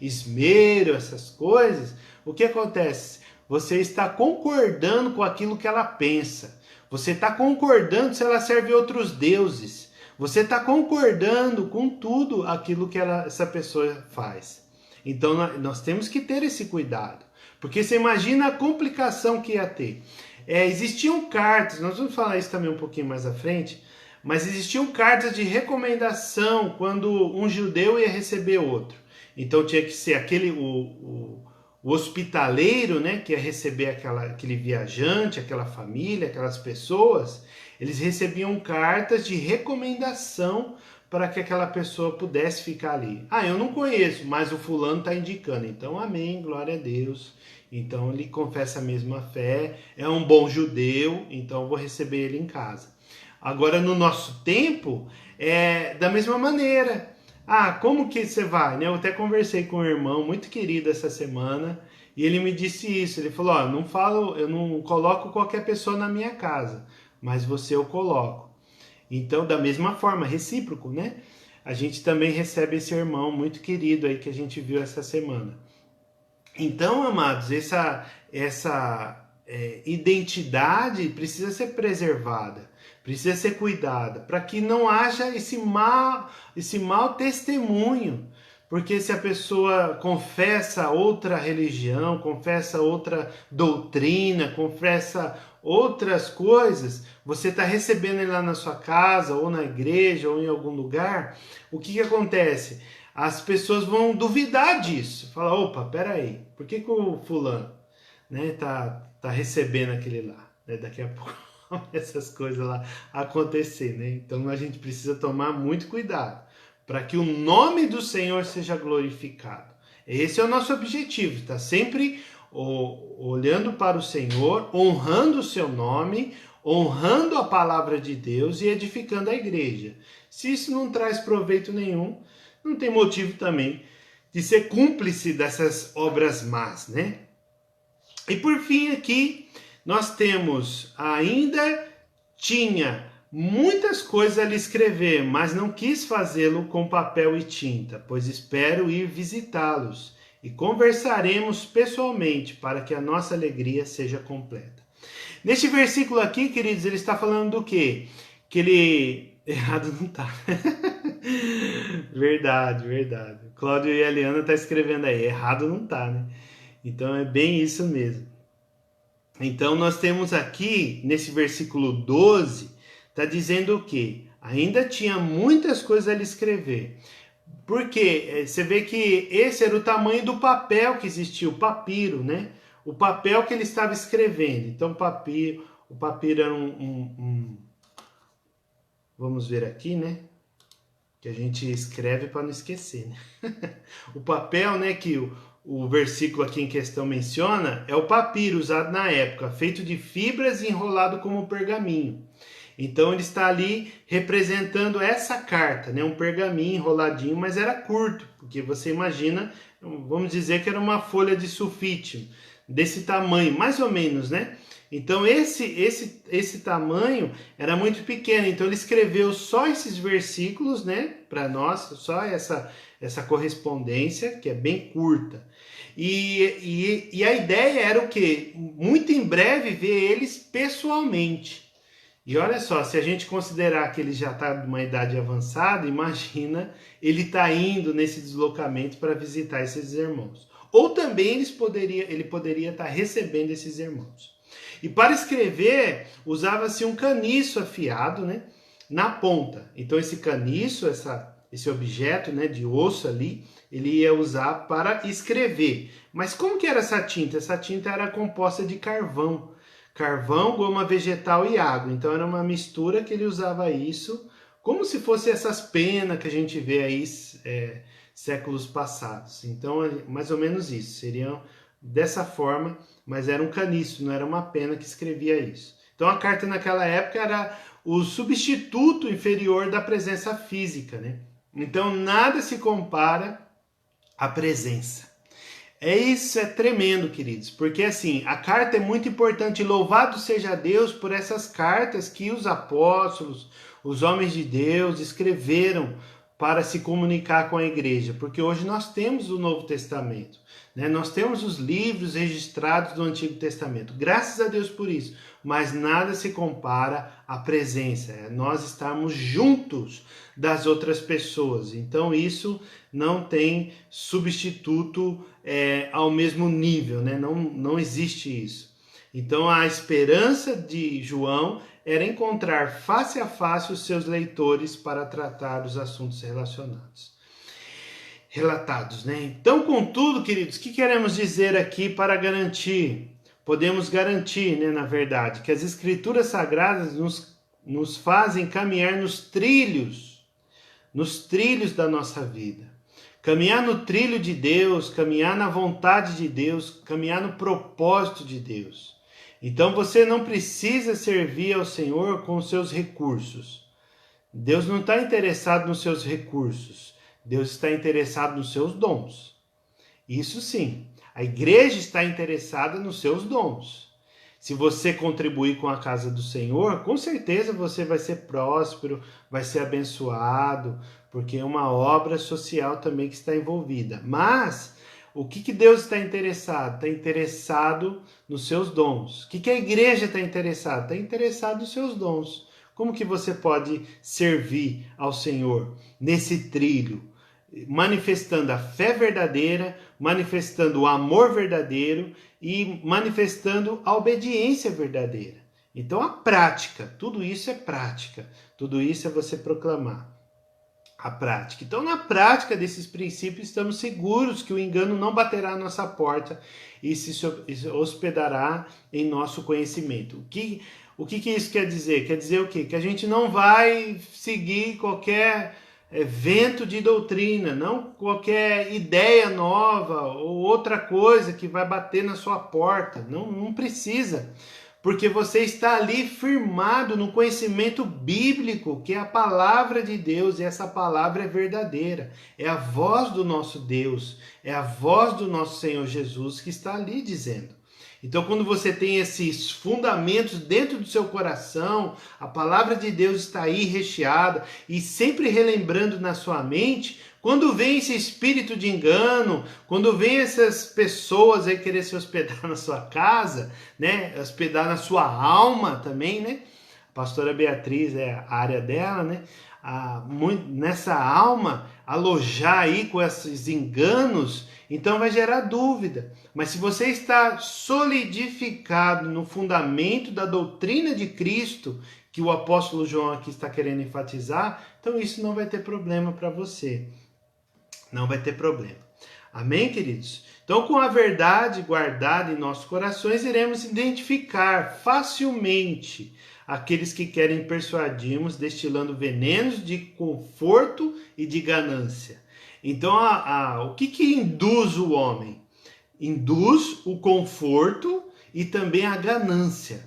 esmero essas coisas, o que acontece? Você está concordando com aquilo que ela pensa. Você está concordando se ela serve outros deuses. você está concordando com tudo aquilo que essa pessoa faz. Então nós temos que ter esse cuidado, porque você imagina a complicação que ia ter. Existiam cartas, nós vamos falar isso também um pouquinho mais à frente, mas existiam cartas de recomendação quando um judeu ia receber outro. Então tinha que ser o hospitaleiro, né, que ia receber aquele viajante, aquela família, aquelas pessoas. Eles recebiam cartas de recomendação para que aquela pessoa pudesse ficar ali. Eu não conheço, mas o fulano está indicando. Então, amém, glória a Deus. Então, ele confessa a mesma fé, é um bom judeu, então eu vou receber ele em casa. Agora, no nosso tempo, é da mesma maneira. Como que você vai? Eu até conversei com um irmão muito querido essa semana, e ele me disse isso. Ele falou, eu não coloco qualquer pessoa na minha casa, mas você eu coloco. Então, da mesma forma, recíproco, né? A gente também recebe esse irmão muito querido aí que a gente viu essa semana. Então, amados, essa identidade precisa ser preservada, precisa ser cuidada, para que não haja esse mau testemunho. Porque se a pessoa confessa outra religião, confessa outra doutrina, confessa outras coisas, você está recebendo ele lá na sua casa, ou na igreja, ou em algum lugar, o que acontece? As pessoas vão duvidar disso. Fala, opa, peraí, por que o fulano, né, tá recebendo aquele lá? Daqui a pouco essas coisas lá acontecer, né? Então a gente precisa tomar muito cuidado para que o nome do Senhor seja glorificado. Esse é o nosso objetivo, está sempre olhando para o Senhor, honrando o seu nome, honrando a palavra de Deus e edificando a igreja. Se isso não traz proveito nenhum, não tem motivo também de ser cúmplice dessas obras más, né? E por fim aqui, nós temos, ainda tinha muitas coisas a lhe escrever, mas não quis fazê-lo com papel e tinta, pois espero ir visitá-los e conversaremos pessoalmente para que a nossa alegria seja completa. Neste versículo aqui, queridos, ele está falando do quê? Que ele... Errado não está. Verdade. Cláudio e a Eliana estão escrevendo aí. Errado não está, né? Então é bem isso mesmo. Então nós temos aqui, nesse versículo 12, está dizendo o quê? Ainda tinha muitas coisas a lhe escrever. Porque você vê que esse era o tamanho do papel que existia, o papiro, né? O papel que ele estava escrevendo. Então o papiro era vamos ver aqui, né? Que a gente escreve para não esquecer, né? O papel, né, que o versículo aqui em questão menciona, é o papiro usado na época, feito de fibras e enrolado como pergaminho. Então ele está ali representando essa carta, né? Um pergaminho enroladinho, mas era curto, porque você imagina, vamos dizer que era uma folha de sulfite, desse tamanho, mais ou menos, né? Então esse tamanho era muito pequeno, então ele escreveu só esses versículos, né, para nós, só essa correspondência, que é bem curta. E a ideia era o quê? Muito em breve ver eles pessoalmente. E olha só, se a gente considerar que ele já está numa idade avançada, imagina ele tá indo nesse deslocamento para visitar esses irmãos. Ou também ele poderia estar recebendo esses irmãos. E para escrever, usava-se um caniço afiado, né, na ponta. Então esse caniço, esse objeto, né, de osso ali, ele ia usar para escrever. Mas como que era essa tinta? Essa tinta era composta de carvão. Carvão, goma vegetal e água. Então era uma mistura que ele usava isso, como se fosse essas penas que a gente vê aí séculos passados. Então é mais ou menos isso. Seriam dessa forma, mas era um caniço, não era uma pena que escrevia isso. Então a carta naquela época era o substituto inferior da presença física, né? Então nada se compara à presença. Isso é tremendo, queridos, porque assim, a carta é muito importante. Louvado seja Deus por essas cartas que os apóstolos, os homens de Deus escreveram para se comunicar com a igreja, porque hoje nós temos o Novo Testamento, né? Nós temos os livros registrados do Antigo Testamento, graças a Deus por isso, mas nada se compara à presença, nós estarmos juntos das outras pessoas. Então isso não tem substituto ao mesmo nível, né? Não existe isso. Então a esperança de João era encontrar face a face os seus leitores para tratar dos assuntos relatados, né? Então, contudo, queridos, o que queremos dizer aqui para garantir? Podemos garantir, né, na verdade, que as Escrituras Sagradas nos fazem caminhar nos trilhos da nossa vida. Caminhar no trilho de Deus, caminhar na vontade de Deus, caminhar no propósito de Deus. Então você não precisa servir ao Senhor com os seus recursos. Deus não está interessado nos seus recursos. Deus está interessado nos seus dons. Isso sim, a igreja está interessada nos seus dons. Se você contribuir com a casa do Senhor, com certeza você vai ser próspero, vai ser abençoado, porque é uma obra social também que está envolvida. Mas o que Deus está interessado? Está interessado nos seus dons. O que a igreja está interessada? Está interessado nos seus dons. Como que você pode servir ao Senhor nesse trilho? Manifestando a fé verdadeira, manifestando o amor verdadeiro e manifestando a obediência verdadeira. Então a prática, tudo isso é prática. Tudo isso é você proclamar. A prática. Então, na prática desses princípios, estamos seguros que o engano não baterá à nossa porta e se hospedará em nosso conhecimento. O que isso quer dizer? Quer dizer o quê? Que a gente não vai seguir qualquer vento de doutrina, não qualquer ideia nova ou outra coisa que vai bater na sua porta. Não precisa. Porque você está ali firmado no conhecimento bíblico, que é a palavra de Deus, e essa palavra é verdadeira. É a voz do nosso Deus, é a voz do nosso Senhor Jesus que está ali dizendo. Então, quando você tem esses fundamentos dentro do seu coração, a palavra de Deus está aí recheada e sempre relembrando na sua mente, quando vem esse espírito de engano, quando vem essas pessoas aí querer se hospedar na sua casa, né, hospedar na sua alma também, né? A pastora Beatriz é a área dela, né? Nessa alma, alojar aí com esses enganos, então vai gerar dúvida. Mas se você está solidificado no fundamento da doutrina de Cristo, que o apóstolo João aqui está querendo enfatizar, então isso não vai ter problema para você. Não vai ter problema. Amém, queridos? Então, com a verdade guardada em nossos corações, iremos identificar facilmente aqueles que querem persuadir-nos, destilando venenos de conforto e de ganância. Então, o que induz o homem? Induz o conforto e também a ganância.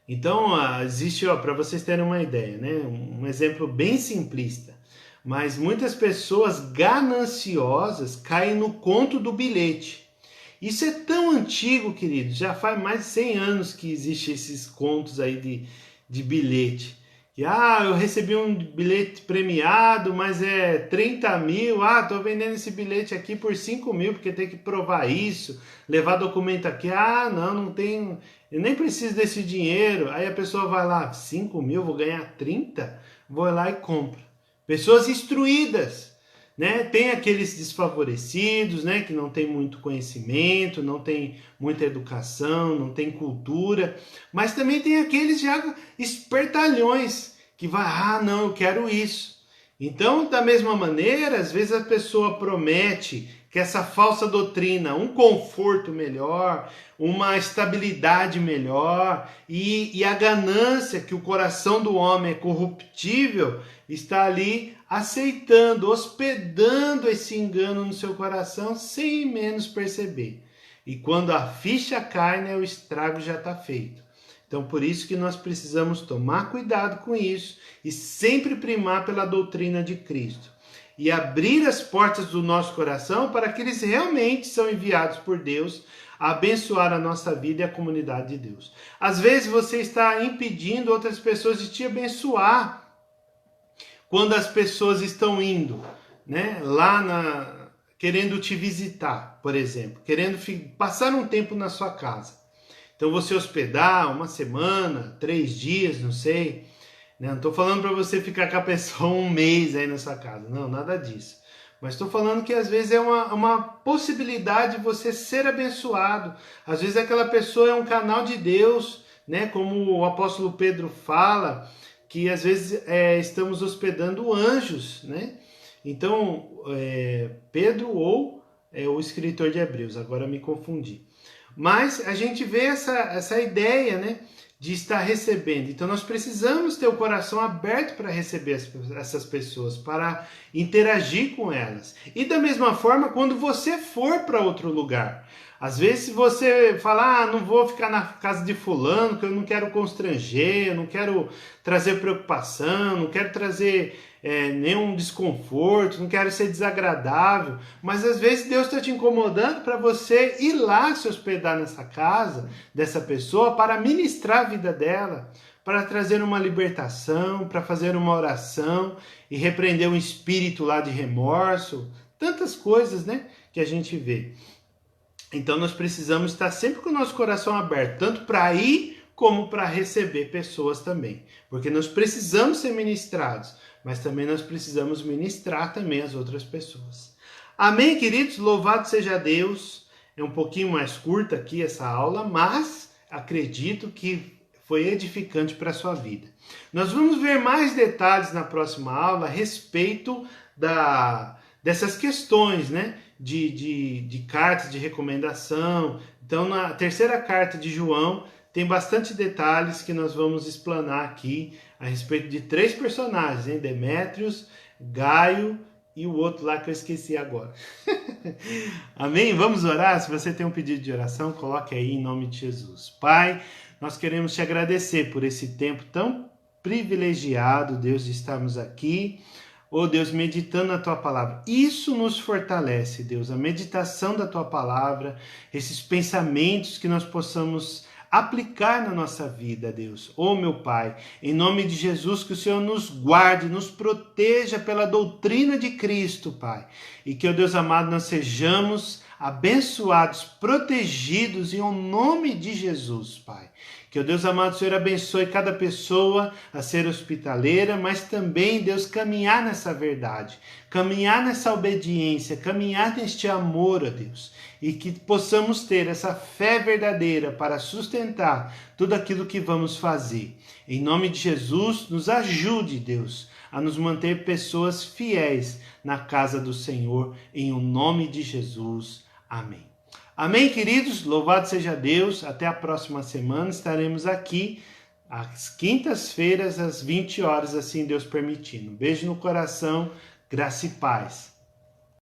Então, existe, para vocês terem uma ideia, né? Um exemplo bem simplista. Mas muitas pessoas gananciosas caem no conto do bilhete. Isso é tão antigo, queridos, já faz mais de 100 anos que existem esses contos aí de bilhete. Que, eu recebi um bilhete premiado, mas é 30 mil, tô vendendo esse bilhete aqui por 5 mil, porque tem que provar isso, levar documento aqui, não tenho, eu nem preciso desse dinheiro. Aí a pessoa vai lá, 5 mil, vou ganhar 30? Vou lá e compro. Pessoas instruídas, né? Tem aqueles desfavorecidos, né? Que não tem muito conhecimento, não tem muita educação, não tem cultura, mas também tem aqueles já espertalhões que vai, não, eu quero isso. Então, da mesma maneira, às vezes a pessoa promete que essa falsa doutrina, um conforto melhor, uma estabilidade melhor e a ganância, que o coração do homem é corruptível, está ali aceitando, hospedando esse engano no seu coração sem menos perceber. E quando a ficha cai, né, o estrago já está feito. Então, por isso que nós precisamos tomar cuidado com isso e sempre primar pela doutrina de Cristo. E abrir as portas do nosso coração para que eles realmente são enviados por Deus a abençoar a nossa vida e a comunidade de Deus. Às vezes você está impedindo outras pessoas de te abençoar. quando as pessoas estão indo, né, querendo te visitar, por exemplo, querendo passar um tempo na sua casa. Então você hospedar uma semana, 3 dias, não sei, né? Não estou falando para você ficar com a pessoa um mês aí na sua casa, não, nada disso. Mas estou falando que às vezes é uma possibilidade de você ser abençoado. Às vezes aquela pessoa é um canal de Deus, né? Como o apóstolo Pedro fala, que às vezes estamos hospedando anjos, né? Então, Pedro ou o escritor de Hebreus, agora me confundi. Mas a gente vê essa ideia, né, de estar recebendo. Então nós precisamos ter o coração aberto para receber essas pessoas, para interagir com elas. E da mesma forma, quando você for para outro lugar. Às vezes você fala, não vou ficar na casa de fulano, que eu não quero constranger, eu não quero trazer preocupação, não quero trazer nenhum desconforto, não quero ser desagradável. Mas às vezes Deus está te incomodando para você ir lá se hospedar nessa casa dessa pessoa para ministrar a vida dela, para trazer uma libertação, para fazer uma oração e repreender um espírito lá de remorso. Tantas coisas, né, que a gente vê. Então nós precisamos estar sempre com o nosso coração aberto, tanto para ir como para receber pessoas também. Porque nós precisamos ser ministrados, mas também nós precisamos ministrar também as outras pessoas. Amém, queridos? Louvado seja Deus. É um pouquinho mais curta aqui essa aula, mas acredito que foi edificante para a sua vida. Nós vamos ver mais detalhes na próxima aula a respeito dessas questões, né? De cartas de recomendação. Então, na terceira carta de João, tem bastante detalhes que nós vamos explanar aqui a respeito de 3 personagens, hein? Demétrios, Gaio e o outro lá que eu esqueci agora. Amém? Vamos orar? Se você tem um pedido de oração, coloque aí em nome de Jesus. Pai, nós queremos te agradecer por esse tempo tão privilegiado, Deus, de estarmos aqui. Oh Deus, meditando na Tua Palavra. Isso nos fortalece, Deus, a meditação da Tua Palavra, esses pensamentos que nós possamos aplicar na nossa vida, Deus. Oh meu Pai, em nome de Jesus, que o Senhor nos guarde, nos proteja pela doutrina de Cristo, Pai. E que, oh Deus amado, nós sejamos abençoados, protegidos em nome de Jesus, Pai. Que o Deus amado, o Senhor abençoe cada pessoa a ser hospitaleira, mas também, Deus, caminhar nessa verdade, caminhar nessa obediência, caminhar neste amor, ó Deus, e que possamos ter essa fé verdadeira para sustentar tudo aquilo que vamos fazer. Em nome de Jesus, nos ajude, Deus, a nos manter pessoas fiéis na casa do Senhor, em o nome de Jesus. Amém. Amém, queridos? Louvado seja Deus. Até a próxima semana. Estaremos aqui às quintas-feiras, às 20 horas, assim Deus permitindo. Beijo no coração, graça e paz.